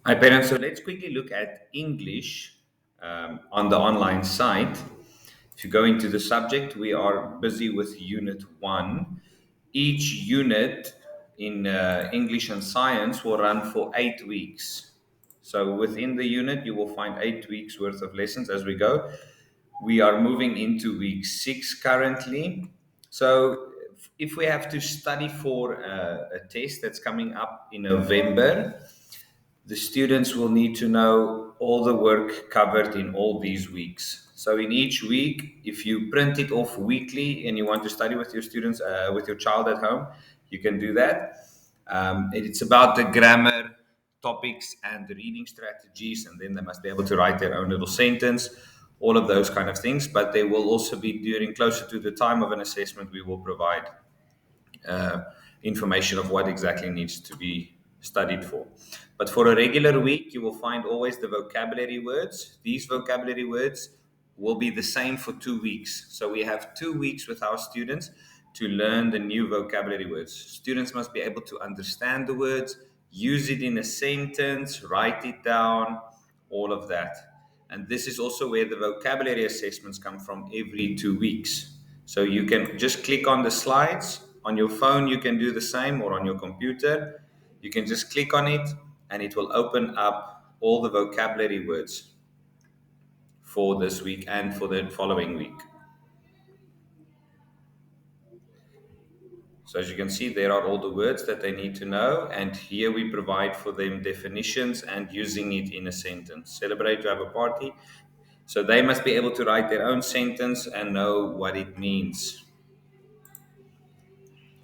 Hi, parents. So let's quickly look at English on the online site. If you go into the subject, we are busy with Unit 1. Each unit in English and Science will run for 8 weeks. So within the unit, you will find 8 weeks worth of lessons as we go. We are moving into week 6 currently. So if we have to study for a test that's coming up in November, the students will need to know all the work covered in all these weeks. So in each week, if you print it off weekly and you want to study with your students, with your child at home, you can do that. It's about the grammar topics and the reading strategies, and then they must be able to write their own little sentence, all of those kind of things. But they will also be during closer to the time of an assessment, we will provide uh, information of what exactly needs to be studied for. But for a regular week, you will find always the vocabulary words. These vocabulary words will be the same for 2 weeks. So we have 2 weeks with our students to learn the new vocabulary words. Students must be able to understand the words, use it in a sentence, write it down, all of that. And this is also where the vocabulary assessments come from every 2 weeks. So you can just click on the slides. On your phone, you can do the same, or on your computer. You can just click on it, and it will open up all the vocabulary words for this week and for the following week. So as you can see, there are all the words that they need to know, and here we provide for them definitions and using it in a sentence. Celebrate to have a party. So they must be able to write their own sentence and know what it means.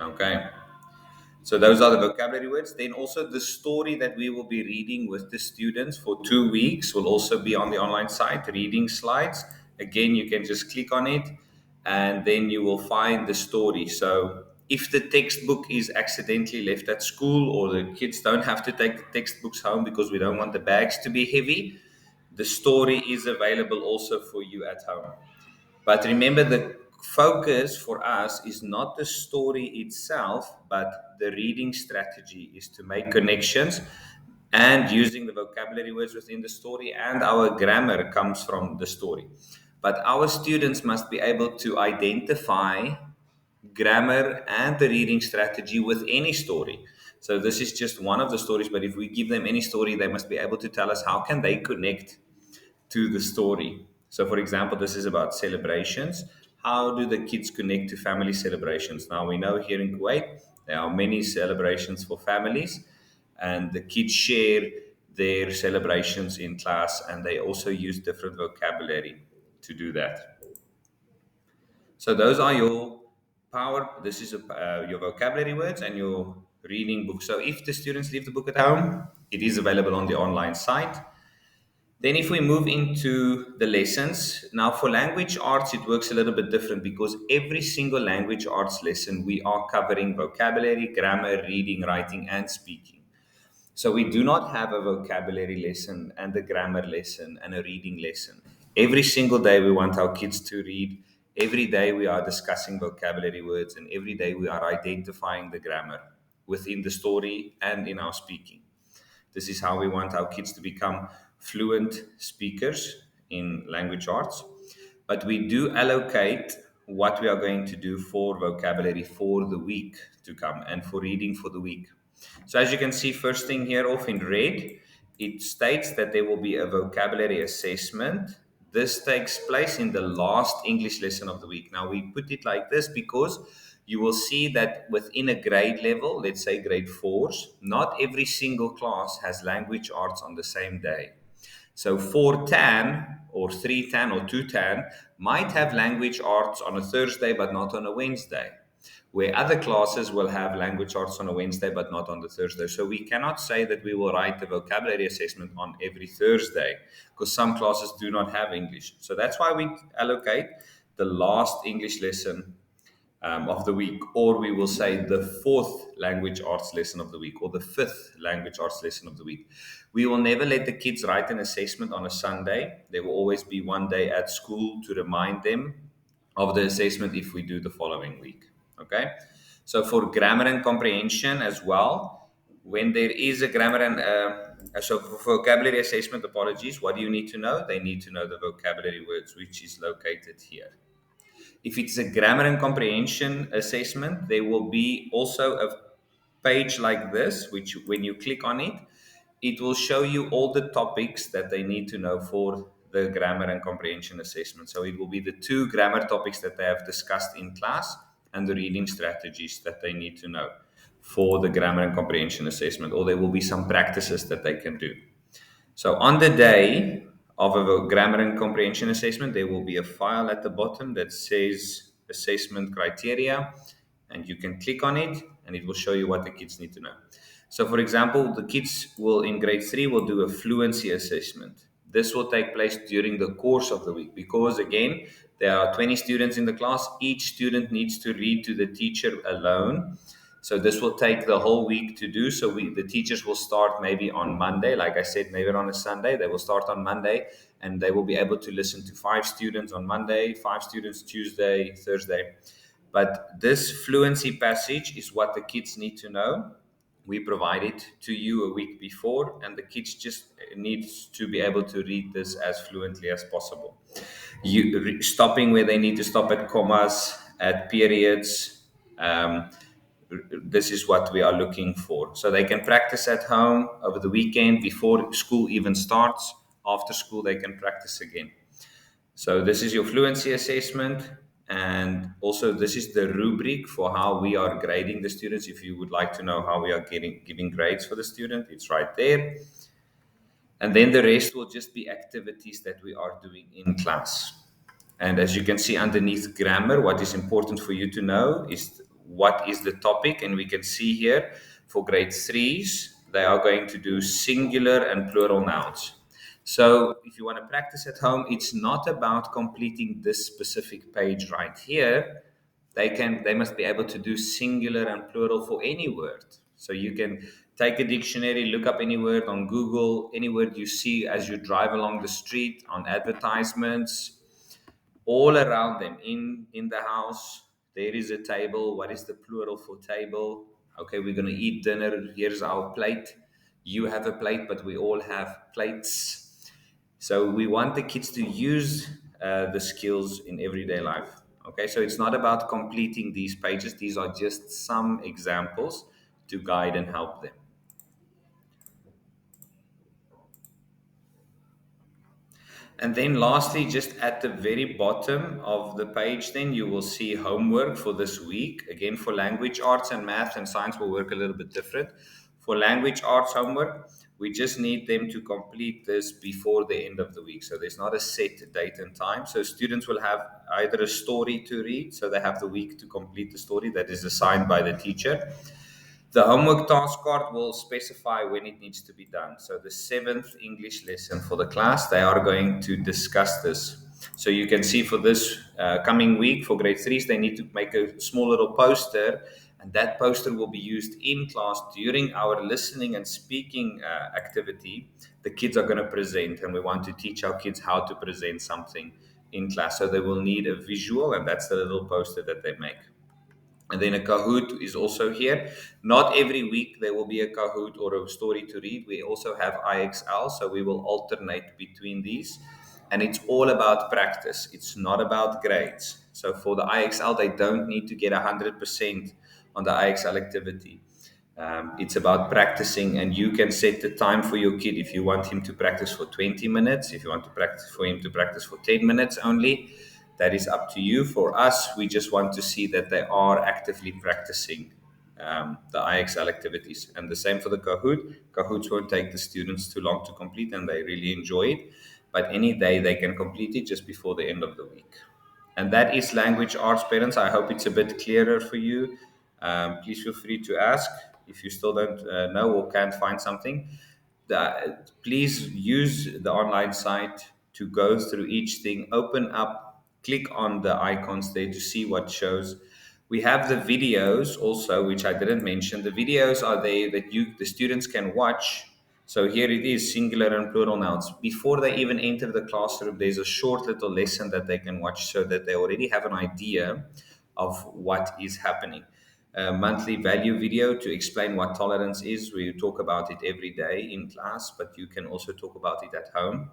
Okay. So those are the vocabulary words. Then also the story that we will be reading with the students for 2 weeks will also be on the online site, reading slides. Again, you can just click on it and then you will find the story. So if the textbook is accidentally left at school, or the kids don't have to take the textbooks home because we don't want the bags to be heavy, the story is available also for you at home. But remember, the focus for us is not the story itself, but the reading strategy is to make connections and using the vocabulary words within the story, and our grammar comes from the story. But our students must be able to identify grammar and the reading strategy with any story. So this is just one of the stories, but if we give them any story, they must be able to tell us how can they connect to the story. So, for example, this is about celebrations. How do the kids connect to family celebrations? Now, we know here in Kuwait, there are many celebrations for families, and the kids share their celebrations in class, and they also use different vocabulary to do that. So, those are your this is your vocabulary words and your reading book. So, if the students leave the book at home, it is available on the online site. Then, if we move into the lessons, now for language arts, it works a little bit different because every single language arts lesson we are covering vocabulary, grammar, reading, writing, and speaking. So, we do not have a vocabulary lesson and a grammar lesson and a reading lesson. Every single day, we want our kids to read. Every day, we are discussing vocabulary words, and every day, we are identifying the grammar within the story and in our speaking. This is how we want our kids to become fluent speakers in language arts. But we do allocate what we are going to do for vocabulary for the week to come and for reading for the week. So, as you can see, first thing here off in red, it states that there will be a vocabulary assessment. This takes place in the last English lesson of the week. Now, we put it like this because you will see that within a grade level, let's say grade fours, not every single class has language arts on the same day. So 410 or 310 or 210 might have language arts on a Thursday but not on a Wednesday, where other classes will have language arts on a Wednesday but not on the Thursday. So we cannot say that we will write the vocabulary assessment on every Thursday because some classes do not have English. So that's why we allocate the last English lesson of the week, or we will say the fourth language arts lesson of the week, or the fifth language arts lesson of the week. We will never let the kids write an assessment on a Sunday. There will always be one day at school to remind them of the assessment if we do the following week. Okay? So for grammar and comprehension as well, when there is a grammar and so for vocabulary assessment, apologies, what do you need to know? They need to know the vocabulary words, which is located here. If it's a grammar and comprehension assessment, there will be also a page like this, which when you click on it, it will show you all the topics that they need to know for the grammar and comprehension assessment. So it will be the 2 grammar topics that they have discussed in class and the reading strategies that they need to know for the grammar and comprehension assessment, or there will be some practices that they can do. So on the day of a grammar and comprehension assessment, there will be a file at the bottom that says assessment criteria, and you can click on it and it will show you what the kids need to know. So for example, the kids will in grade 3 will do a fluency assessment. This will take place during the course of the week because again, there are 20 students in the class. Each student needs to read to the teacher alone. So this will take the whole week to do. So the teachers will start maybe on Monday, like I said, maybe on a Sunday. They will start on Monday and they will be able to listen to 5 students on Monday, 5 students Tuesday, Thursday. But this fluency passage is what the kids need to know. We provide it to you a week before, and the kids just need to be able to read this as fluently as possible. Stopping where they need to stop at commas, at periods. This is what we are looking for. So they can practice at home over the weekend before school even starts. After school, they can practice again. So this is your fluency assessment. And also this is the rubric for how we are grading the students. If you would like to know how we are giving grades for the student, it's right there. And then the rest will just be activities that we are doing in class. And as you can see underneath grammar, what is important for you to know is what is the topic. And we can see here for grade 3s, they are going to do singular and plural nouns. So if you want to practice at home, it's not about completing this specific page right here. They must be able to do singular and plural for any word. So you can take a dictionary, look up any word on Google, any word you see as you drive along the street, on advertisements, all around them in the house. There is a table. What is the plural for table? Okay, we're going to eat dinner. Here's our plate. You have a plate, but we all have plates. So we want the kids to use the skills in everyday life. Okay, so it's not about completing these pages. These are just some examples to guide and help them. And then lastly, just at the very bottom of the page, then you will see homework for this week. Again, for language arts and math and science will work a little bit different. For language arts homework, we just need them to complete this before the end of the week. So there's not a set date and time. So students will have either a story to read, so they have the week to complete the story that is assigned by the teacher. The homework task card will specify when it needs to be done. So the 7th English lesson for the class, they are going to discuss this. So you can see for this coming week for grade 3s, they need to make a small little poster, and that poster will be used in class during our listening and speaking activity. The kids are going to present, and we want to teach our kids how to present something in class. So they will need a visual, and that's the little poster that they make. And then a Kahoot is also here. Not every week there will be a Kahoot or a story to read. We also have IXL, so we will alternate between these. And it's all about practice. It's not about grades. So for the IXL, they don't need to get 100% on the IXL activity. It's about practicing, and you can set the time for your kid if you want him to practice for 20 minutes, if you want to practice for him to practice for 10 minutes only. That is up to you. For us, we just want to see that they are actively practicing the IXL activities. And the same for the Kahoot. Kahoots won't take the students too long to complete, and they really enjoy it. But any day they can complete it just before the end of the week. And that is language arts, parents. I hope it's a bit clearer for you. Please feel free to ask if you still don't know or can't find something. Please use the online site to go through each thing, open up, click on the icons there to see what shows. We have the videos also, which I didn't mention. The videos are there that the students can watch. So here it is, singular and plural nouns. Before they even enter the classroom, there's a short little lesson that they can watch so that they already have an idea of what is happening. a monthly value video to explain what tolerance is. We talk about it every day in class, but you can also talk about it at home.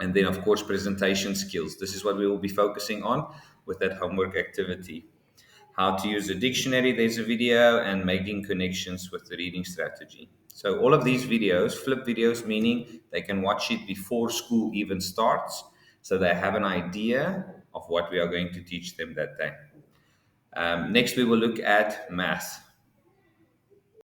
And then, of course, presentation skills. This is what we will be focusing on with that homework activity. How to use a dictionary, there's a video, and making connections with the reading strategy. So all of these videos, flip videos, meaning they can watch it before school even starts, so they have an idea of what we are going to teach them that day. Next, we will look at math.